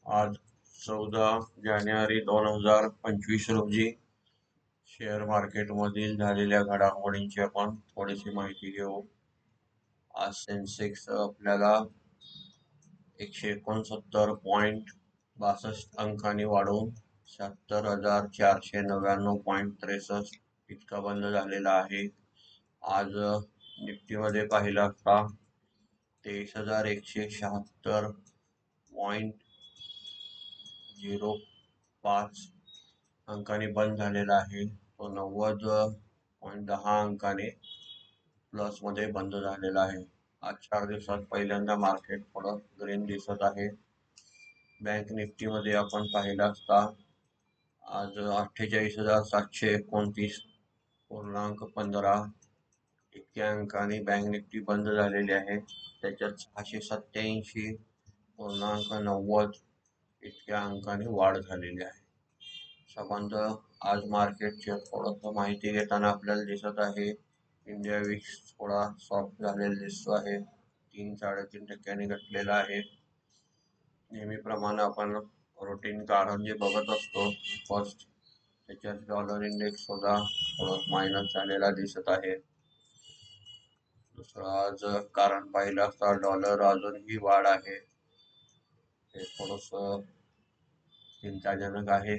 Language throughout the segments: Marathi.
आज 14 जानेवारी 2025 रोजी शेअर मार्केटमधील झालेल्या घडामोडींची आपण थोडीशी माहिती घेऊ. आज सेन्सेक्स आपल्याला 169.62 अंकांनी वाढून 76,499.63 इतका बंद झालेला आहे. आज निफ्टीमध्ये पाहिलं असता 23,176.05 अंकाने बंद झालेला आहे. तो 90.10 अंकाने प्लस मध्ये बंद झालेला आहे. आज 4 दिवसात पहिल्यांदा मार्केट थोडं ग्रीन दिसत आहे. बँक निफ्टी मध्ये आपण पाहिलं असता आज 48,729.15 इतक्या अंकाने बँक निफ्टी बंद झालेली आहे. त्याच्यात 687.90 इतक्या अंकाने वाढ झालेली आहे. संबंध आज मार्केटची थोडंसं माहिती घेताना आपल्याला दिसत आहे. इंडिया विक्स थोडा सॉफ्ट झालेला दिसतो आहे. 3-3.5% घटलेला आहे. नेहमीप्रमाणे आपण रुटीन कारण जे बघत असतो फर्स्ट, त्याच्यात डॉलर इंडेक्स सुद्धा थोडं मायनस झालेला दिसत आहे. दुसरं आज कारण पाहिलं असता डॉलर अजूनही वाढ आहे. हे थोडस चिंताजनक आहे.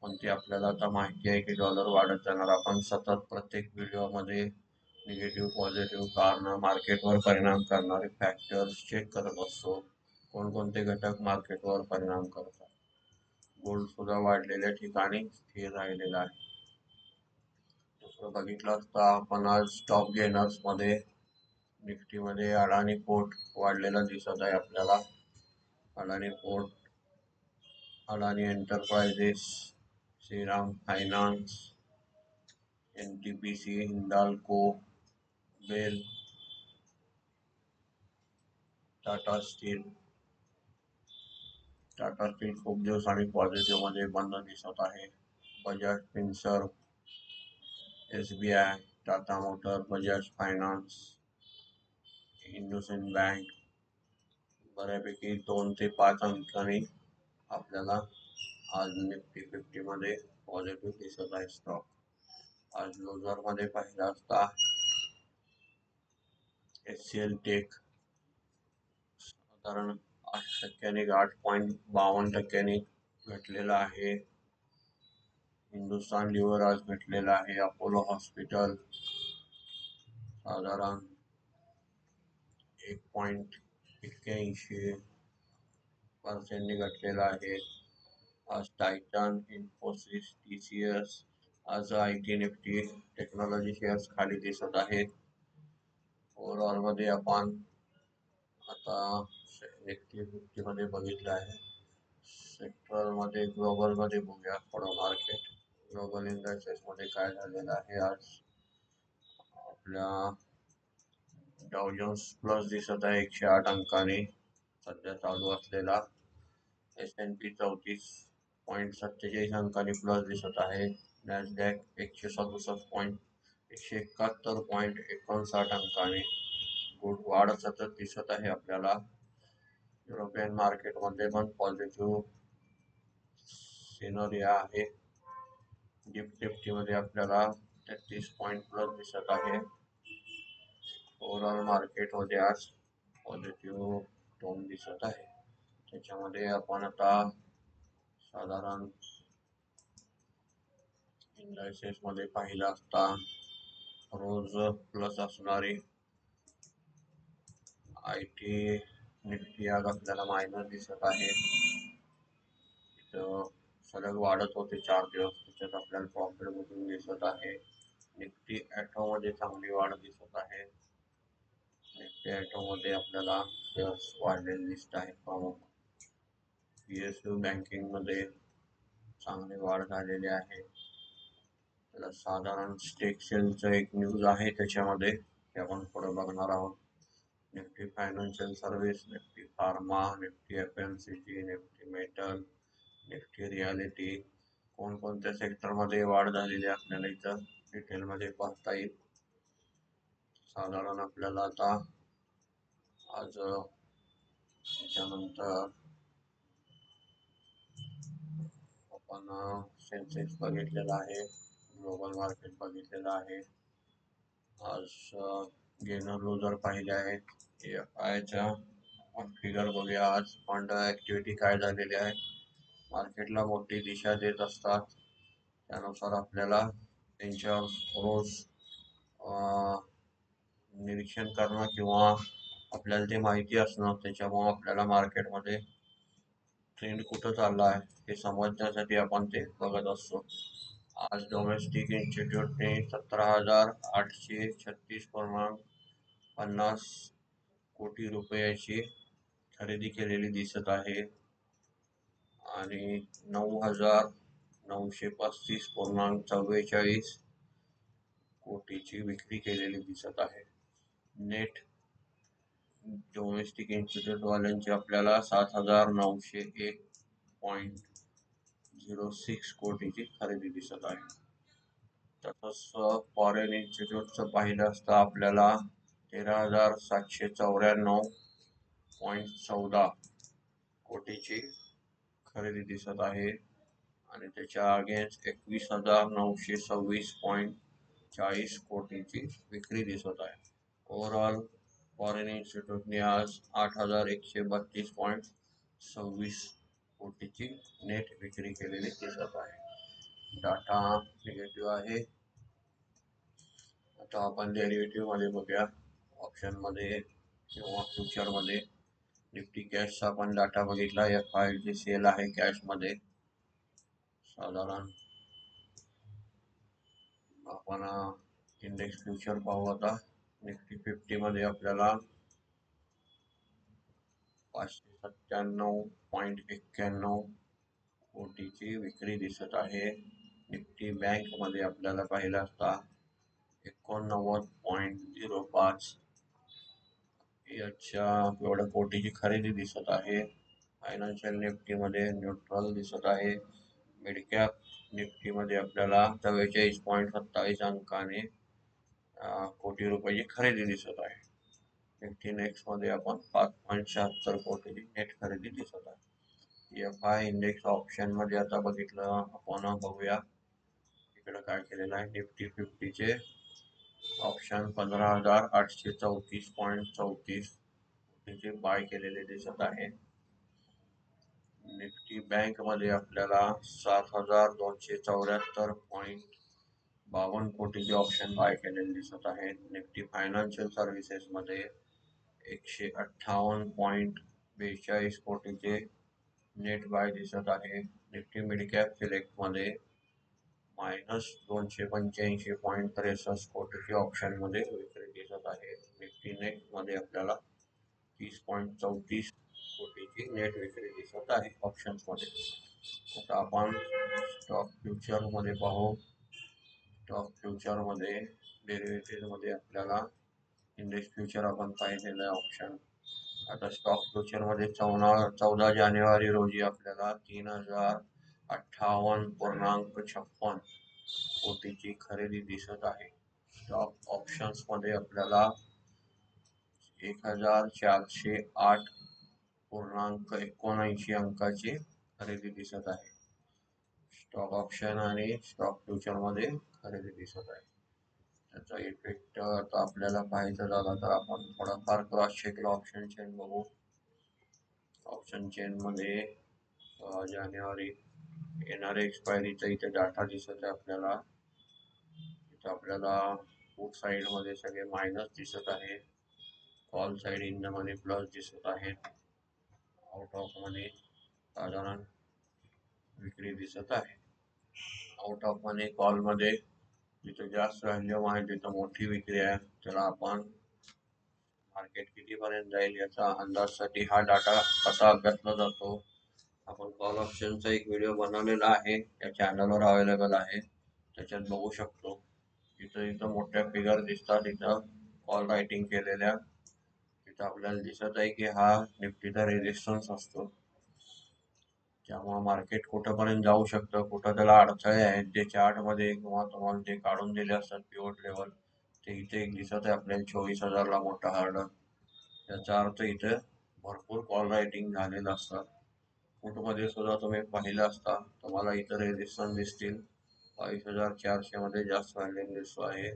पण ते आपल्याला आता माहिती आहे की डॉलर वाढत जाणार. आपण सतत प्रत्येक व्हिडिओमध्ये निगेटिव्ह पॉझिटिव्ह कारण मार्केटवर परिणाम करणारे फॅक्टर्स चेक करत असतो. कोणकोणते घटक मार्केटवर परिणाम करतात. गोल्ड सुद्धा वाढलेल्या ठिकाणी स्थिर राहिलेला आहे. दुसरं बघितलं असता आपण आज स्टॉक गेनर्स मध्ये निफ्टीमध्ये अडाणी पोर्ट वाढलेला दिसत आहे आपल्याला. Adani port, Adani enterprises, Shriram finance, NTPC, Hindalco, BEL, Tata steel खूप दिवस आणि पॉझिटिव्ह मध्ये बंद दिसत आहे. Bajaj Finserv, SBI, Tata motor, Bajaj finance, IndusInd bank बऱ्यापैकी 2 ते 5 अंकांनी आपल्याला आज निफ्टी 50 मध्ये पॉझिटिव्ह दिसत आहे स्टॉक. आज लुझर मध्ये पाहिला असता HCL टेक साधारण 8%, 8.52% घटलेला आहे. हिंदुस्तान लिव्हर आज घटलेला आहे. अपोलो हॉस्पिटल साधारण 1.81% घटलेला आहे. आज टायटन, इन्फोसिस, TCS, आज IT निफ्टी टेक्नॉलॉजी शेअर्स खाली दिसत आहेत. ओव्हरऑल मध्ये आपण आता निफ्टी 50 मध्ये बघितलं आहे. सेक्टर मध्ये ग्लोबल मध्ये बघूया थोडं मार्केट. ग्लोबल इंडेक्सेस मध्ये काय झालेलं आहे. आज आपल्या डाव जोन्स प्लस दिसत आहे 108 अंकाने सध्या चालू असलेला. S&P 34.47 अंकाने प्लस दिसत आहे. नॅसडॅक 171.59 अंकाने गुड वाढ सतत दिसत आहे आपल्याला. युरोपियन मार्केटमध्ये पण पॉझिटिव्ह सिनरी आहे. निफ्टी मध्ये आपल्याला 33 पॉईंट प्लस दिसत आहे. ओव्हरऑल मार्केटमध्ये आज पॉझिटिव्ह टोन दिसत आहे. त्याच्यामध्ये आपण आता साधारण इंडायसेस मध्ये पाहिलं असता रोज प्लस असणारी IT निफ्टी आज आपल्याला मायनस दिसत आहे. सलग वाढत होते 4 दिवस, त्याच्यात आपल्याला प्रॉफिट बुकिंग दिसत आहे. निफ्टी ॲटो मध्ये चांगली वाढ दिसत आहे. निफ्टी ॲटो मध्ये आपल्याला शेअर्स वाढलेले दिसत आहेत. प्रमुख PSU बँकिंग मध्ये चांगली वाढ झालेली आहे. त्याला साधारण स्टेक सेलचं एक न्यूज आहे त्याच्यामध्ये ते आपण पुढे बघणार आहोत. Nifty financial service, Nifty pharma, Nifty FMCG, Nifty metal, Nifty reality कोणकोणत्या सेक्टरमध्ये वाढ झालेली आपल्याला इथं डिटेलमध्ये पाहता येईल. साधारण आपल्याला आता आज त्याच्यानंतर आपण सेन्सेक्स बघितलेला आहे, ग्लोबल मार्केट बघितलेलं आहे. आज गेनर लुजर पाहिले आहेत. एफआयच्या फिगर बघूया. आज फंड ऍक्टिव्हिटी काय झालेली आहे. मार्केटला मोठी दिशा देत असतात, त्यानुसार आपल्याला त्यांच्यावर रोज निरीक्षण करणं किंवा आपल्याला ते माहिती असणं, त्याच्यामुळे आपल्याला मार्केटमध्ये ट्रेंड कुठं चालला आहे हे समजण्यासाठी आपण ते बघत असतो. आज डोमेस्टिक इन्स्टिट्यूटने 17,836.50 कोटी रुपयाची खरेदी केलेली दिसत आहे आणि 9,935.44 कोटीची विक्री केलेली दिसत आहे. नेट डोमेस्टिक इन्स्टिट्यूट वाल्यांची आपल्याला 7,901.06 कोटीची खरेदी दिसत आहे. तसंच फॉरेन इन्स्टिट्यूटचं पाहिलं असता आपल्याला 13,794.14 कोटीची खरेदी दिसत आहे आणि त्याच्या अगेन्स्ट 21,926.40 कोटीची विक्री दिसत आहे. ओव्हरऑल फॉरेन इन्स्टिट्यूटने आज 8,132.26 कोटीची नेट विक्री केलेली दिसत आहे. डाटा निगेटिव्ह आहे. आता आपण डेरिव्हेटिव्ह मध्ये बघूया. ऑप्शन मध्ये किंवा फ्युचर मध्ये निफ्टी कॅशचा आपण डाटा बघितला. FIDCL आहे कॅश मध्ये. साधारण आपण इंडेक्स फ्युचर पाहू. आता निफ्टी 50 मध्ये आपल्याला 597.91 कोटीची विक्री दिसत आहे. निफ्टी बँक मध्ये आपल्याला पाहिलं असता 89.05 याच्या एवढ्या कोटीची खरेदी दिसत आहे. फायनान्शियल निफ्टी मध्ये न्यूट्रल दिसत आहे. मिड कॅप निफ्टी मध्ये आपल्याला 44.27 अंकाने कोटी रुपयाची खरेदी दिसत आहे. निफ्टी नेक्स्ट मध्ये आपण 5.76 कोटीची नेट खरेदी दिसत आहे. FI इंडेक्स ऑप्शन मध्ये आता बघितलं आपण, बघूया इकडे काय केलेलं आहे. निफ्टी 50 चे ऑप्शन 15,834.34 कोटीचे बाय केलेले दिसत आहे. निफ्टी बँक मध्ये आपल्याला 7,274.52 कोटीचे ऑप्शन बाय केलेले दिसत आहे. निफ्टी फायनान्शियल सर्व्हिसेस मध्ये 158.42 कोटीचे नेट बाय दिसत आहे. निफ्टी मिड कॅप सिलेक्ट मध्ये -285.63 कोटीची ऑप्शन मध्ये विक्री दिसत आहे. निफ्टी नेक्स्ट मध्ये आपल्याला 30.34 कोटीची नेट विक्री दिसत आहे ऑप्शन्स मध्ये. आता आपण स्टॉक फ्युचर मध्ये पाहू. स्टॉक फ्युचर मध्ये डेरिव्हेटिव्ह मध्ये आपल्याला इंडेक्स फ्युचर आपण पाहिलेलं आहे ऑप्शन. आता स्टॉक फ्युचर मध्ये 14 जानेवारी रोजी आपल्याला 3,058.56 कोटीची खरेदी दिसत आहे. स्टॉक ऑप्शन्स मध्ये आपल्याला 1,408.79 अंकाची खरेदी दिसत आहे. स्टॉक ऑप्शन आणि स्टॉक फ्युचर मध्ये खरेदी दिसत आहे. त्याचा इफेक्ट आता आपल्याला पाहायचं झाला तर आपण थोडाफार क्रॉस चेकला ऑप्शन चेन बघू. ऑप्शन चेन मध्ये जानेवारी येणारे एक्सपायरीचा इथे डाटा दिसत आहे आपल्याला. इथे आपल्याला पुट साइड मध्ये सगळे मायनस दिसत आहे. कॉल साइड इन मध्ये प्लस दिसत आहे. आउट ऑफ मनी साधारण विक्री दिसत आहे. आउट ऑफ मनी कॉल मध्ये जिथे जास्त व्हॅल्यूम आहे तिथं मोठी विक्री आहे. त्याला आपण मार्केट किती पर्यंत जाईल याचा अंदाजसाठी हा डाटा कसा अभ्यासला जातो. आपण कॉल ऑप्शनचा एक व्हिडिओ बनवलेला आहे, या चॅनलवर अवेलेबल आहे, त्याच्यात बघू शकतो. इथं मोठ्या फिगर दिसतात. इथं कॉल रायटिंग केलेल्या तिथं आपल्याला दिसत आहे की हा निफ्टीचा रेजिस्टन्स असतो. त्यामुळे मार्केट कुठंपर्यंत जाऊ शकतं, कुठं त्याला अडथळे आहेत जे चार्ट मध्ये किंवा तुम्हाला जे काढून दिले असतात पिवट लेवल, ते इथे एक दिसत आहे आपल्याला 24,000 मोठा हार्डर. याचा अर्थ इथे भरपूर कॉल रायटिंग झालेलं असतात फूटमध्ये सुद्धा तुम्ही पाहिलं असता, तुम्हाला इतर रेजिस्टन्स दिसतील. 22,400 मध्ये जास्त व्हॅल्यू दिसतो आहे.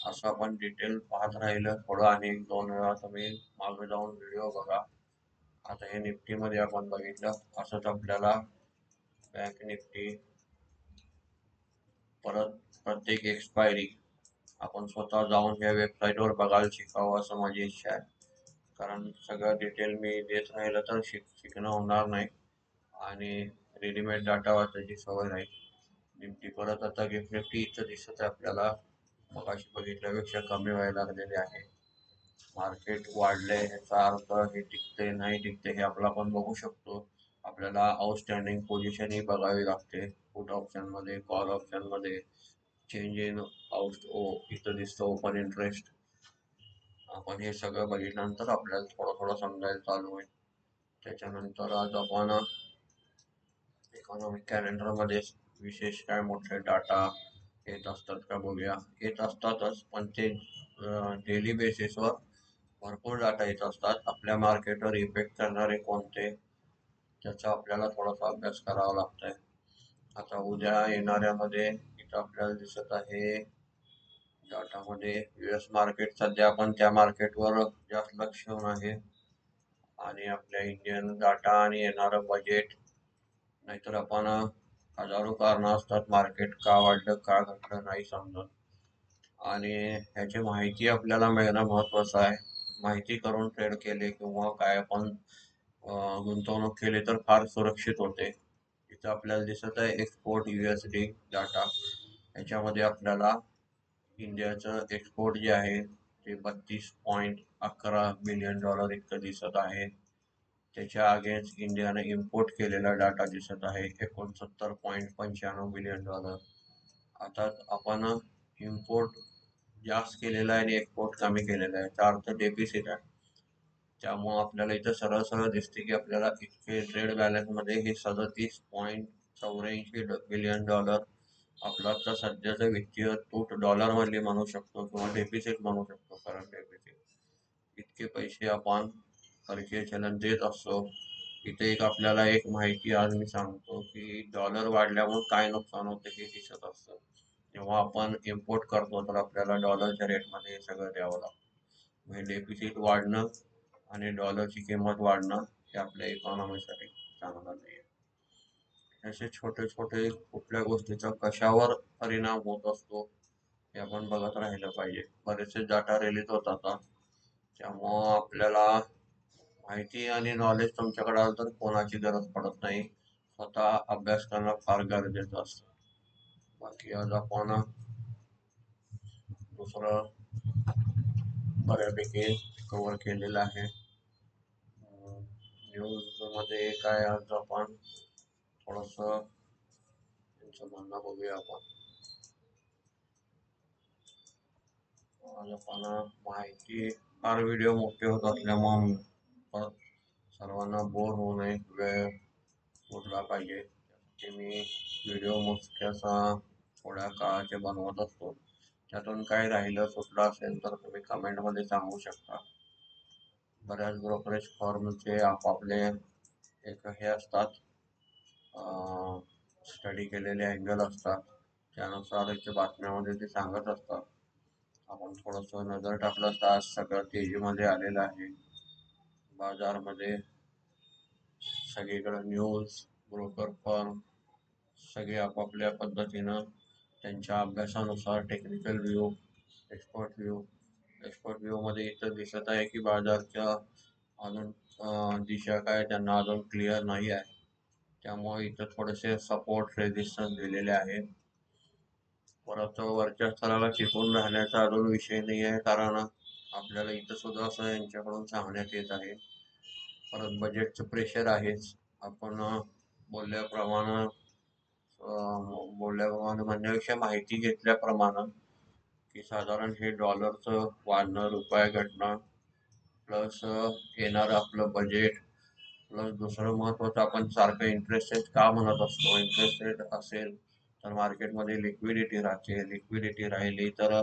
असं आपण डिटेल पाहत राहिलं थोडं आणि 1-2 वेळा तुम्ही मागे जाऊन व्हिडिओ बघा. आता हे निफ्टीमध्ये आपण बघितलं, असंच आपल्याला बँक निफ्टी परत प्रत्येक एक्सपायरी आपण स्वतः जाऊन या वेबसाईटवर बघायला शिकावं असं माझी इच्छा आहे. कारण सगळं डिटेल मी देत राहिलं तर शिकणं होणार नाही आणि रेडीमेड डाटा वाचायची सवय राहील. निफ्टी परत आता गिफ्ट निफ्टी इथं दिसत आहे आपल्याला, मगाशी बघितल्यापेक्षा कमी व्हायला लागलेले आहे. मार्केट वाढले ह्याचा अर्थ हे टिकते नाही टिकते हे आपला आपण बघू शकतो. आपल्याला आउटस्टँडिंग पोझिशन ही बघावी लागते. पुट ऑप्शन मध्ये, कॉल ऑप्शन मध्ये चेंज इन आउट इथं दिसतं ओपन इंटरेस्ट. आपण हे सगळं बघितल्यानंतर आपल्याला थोडं थोडं समजायला चालू होईल. त्याच्यानंतर आज आपण इकॉनॉमिक कॅलेंडर मध्ये विशेष काय मोठे डाटा येत असतात का बघूया. येत असतातच, पण ते डेली बेसिसवर भरपूर डाटा येत असतात. आपल्या मार्केटवर इफेक्ट करणारे कोणते, त्याचा आपल्याला थोडासा अभ्यास करावा लागतोय. आता उद्या येणाऱ्यामध्ये इथं आपल्याला दिसत आहे डाटामध्ये US मार्केट, सध्या आपण त्या मार्केटवर जास्त लक्ष ठेवून आहे आणि आपल्या इंडियन डाटा आणि येणारं बजेट. नाहीतर आपण हजारो कारणं असतात मार्केट का वाढलं का घटलं नाही समजत, आणि ह्याची माहिती आपल्याला मिळणं महत्वाचं आहे. माहिती करून ट्रेड केले किंवा काय आपण गुंतवणूक केली तर फार सुरक्षित होते. इथं आपल्याला दिसत आहे एक्सपोर्ट USD डाटा. याच्यामध्ये आपल्याला इंडियाचं एक्सपोर्ट जे आहे ते $32.11 बिलियन इतकं दिसत आहे. त्याच्या अगेन्स्ट इंडियाने इम्पोर्ट केलेला डाटा दिसत आहे $69.95 बिलियन. आता आपण इम्पोर्ट जास्त केलेला आहे आणि एक्सपोर्ट कमी केलेला आहे, याचा अर्थ डेफिसिट आहे. त्यामुळे आपल्याला इथं सरळ सरळ दिसते की आपल्याला इतके ट्रेड बॅलन्स मध्ये हे $37.84 बिलियन आपला आता सध्याचा वित्तीय तूट डॉलर मध्ये म्हणू शकतो किंवा डेफिसिट म्हणू शकतो, करंट डेफिसिट. इतके पैसे आपण परकीय चलन देत असतो. इथे एक आपल्याला एक माहिती आज मी सांगतो की डॉलर वाढल्यामुळे काय नुकसान होते हे दिसत असतं. जेव्हा आपण इम्पोर्ट करतो तर आपल्याला डॉलरच्या रेटमध्ये हे सगळं द्यावं लागतं. म्हणजे डेफिसिट वाढणं आणि डॉलरची किंमत वाढणं हे आपल्या इकॉनॉमीसाठी चांगलं नाही. असे छोटे छोटे कुठल्या गोष्टीचा कशावर परिणाम होत असतो हे आपण बघत राहिलं पाहिजे. बरेचसे डाटा रिलीज होतात आता, त्यामुळं आपल्याला माहिती आणि नॉलेज तुमच्याकडे आलं तर कोणाची गरज पडत नाही. स्वतः अभ्यास करणं फार गरजेचं असतं. बाकी आज आपण दुसरं बऱ्यापैकी कव्हर केलेलं आहे. न्यूज मध्ये काय आज आपण थोडस त्यांचं म्हणणं बघूया आपण. आज आपण माहिती, फार व्हिडिओ मोठे होत असल्यामुळे सर्वांना बोर होऊ नये, वेळ उरला पाहिजे, त्यासाठी मी व्हिडिओ मोजक्याचा थोड्या काळाचे बनवत असतो. त्यातून काय राहिलं सुटलं असेल तर तुम्ही कमेंटमध्ये सांगू शकता. बऱ्याच ब्रोकरेज फर्मचे आपापले एक हे असतात, स्टडी केलेले अँगल असतात, त्यानुसार इथे बातम्यामध्ये ते सांगत असतात. आपण थोडस नजर टाकलं तर आज सगळं तेजीमध्ये आलेलं आहे. बाजारमध्ये सगळीकडे न्यूज, ब्रोकर फर्म सगळे आपापल्या पद्धतीनं त्यांच्या अभ्यासानुसार technical view, expert view expert view मध्ये इथं दिसत आहे की बाजारच्या अजून दिशा काय त्यांना अजून क्लिअर नाही आहे. त्यामुळे इथं थोडेसे सपोर्ट रेजिस्टन्स दिलेले आहे. परत वरच्या स्तराला टिकून राहण्याचा अजून विषय नाही आहे, कारण आपल्याला इथं सुद्धा असं यांच्याकडून सांगण्यात येत आहे. परत बजेटचं प्रेशर आहेच. आपण बोलल्याप्रमाणे म्हणण्यापेक्षा माहिती घेतल्याप्रमाणे की साधारण हे डॉलरचं वाढणं, रुपया घटणं, प्लस येणारं आपलं बजेट, प्लस दुसरं महत्वाचं आपण सारखं इंटरेस्ट रेट का म्हणत असतो. इंटरेस्ट रेट असेल तर मार्केटमध्ये लिक्विडिटी राहते, लिक्विडिटी राहिली तर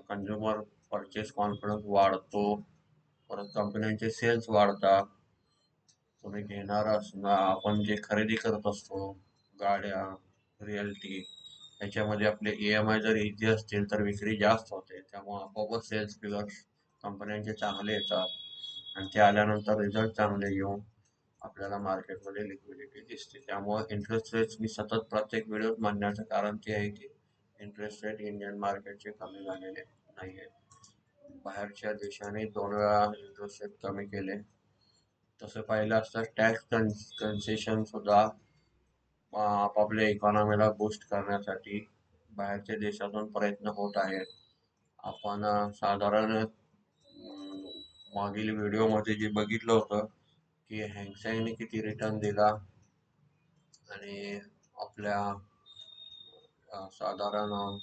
कंझ्युमर परचेस कॉन्फिडन्स वाढतो, परत कंपन्यांचे सेल्स वाढतात, तुम्ही घेणार असणार, आपण जे खरेदी करत असतो गाड्या, रिअल्टी, त्याच्यामध्ये आपले EMI जर इझी असतील तर विक्री जास्त होते. त्यामुळे आपोआपच सेल्स फिगर्स कंपन्यांचे चांगले येतात आणि ते आल्यानंतर रिझल्ट चांगले येऊन आपल्याला मार्केटमध्ये लिक्विडिटी दिसते. त्यामुळे इंटरेस्ट रेट्स मी सतत प्रत्येक व्हिडिओत म्हणण्याचं कारण ते आहे की इंटरेस्ट रेट इंडियन मार्केटचे कमी झालेले नाही आहेत. बाहेरच्या देशाने 2 वेळा इंटरेस्ट रेट कमी केले. तसं पाहिलं असता टॅक्स कन्सेशन सुद्धा आपापल्या इकॉनॉमीला बूस्ट करण्यासाठी बाहेरच्या देशातून प्रयत्न होत आहेत. आपण साधारण मागील व्हिडिओमध्ये जे बघितलं होतं की हँगसेंगने किती रिटर्न दिला आणि आपल्या साधारण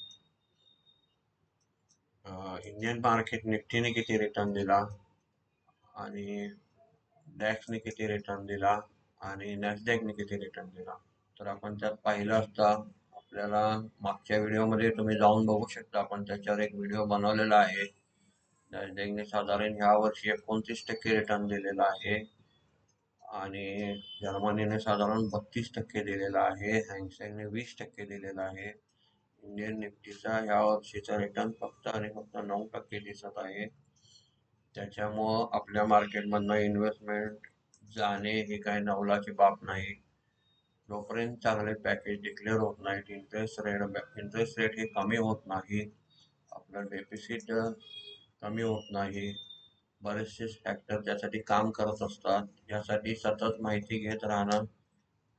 इंडियन मार्केट निफ्टीने किती रिटर्न दिला आणि डॅक्सने किती रिटर्न दिला आणि नॅसडॅकने किती रिटर्न दिला. तर आपण त्यात पाहिलं असता आपल्याला मागच्या व्हिडिओमध्ये तुम्ही जाऊन बघू शकता. आपण त्याच्यावर एक व्हिडिओ बनवलेला आहे. नॅसडॅकने साधारण ह्या वर्षी 29% रिटर्न दिलेला आहे आणि जर्मनीने साधारण 32% दिलेला आहे. हँगसेंगने 20% दिलेला आहे. इंडियन निफ्टीचा ह्या वर्षीचा रिटर्न फक्त आणि फक्त 9% दिसत आहे. त्याच्यामुळं आपल्या मार्केटमधनं इन्व्हेस्टमेंट जाणे हे काही नवलाची बाब नाही. जोपर्यंत चांगले पॅकेज डिक्लेअर होत नाहीत, इंटरेस्ट रेट हे कमी होत नाही, आपलं डेफिसिट कमी होत नाही, बरेचसे फॅक्टर त्यासाठी काम करत असतात. यासाठी सतत माहिती घेत राहणं,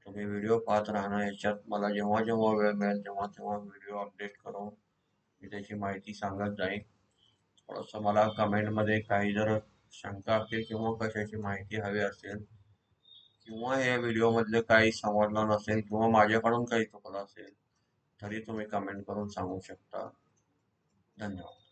तुम्ही व्हिडिओ पाहत राहणं, याच्यात मला जेव्हा जेव्हा वेळ मिळेल तेव्हा तेव्हा व्हिडिओ अपडेट करून मी त्याची माहिती सांगत जाईन. थोडंसं मला कमेंटमध्ये काही जर शंका असेल किंवा कशाची माहिती हवी असेल किंवा या व्हिडिओमधलं काही समजलं नसेल किंवा माझ्याकडून काही चुकलं असेल तरी तुम्ही कमेंट करून सांगू शकता. धन्यवाद.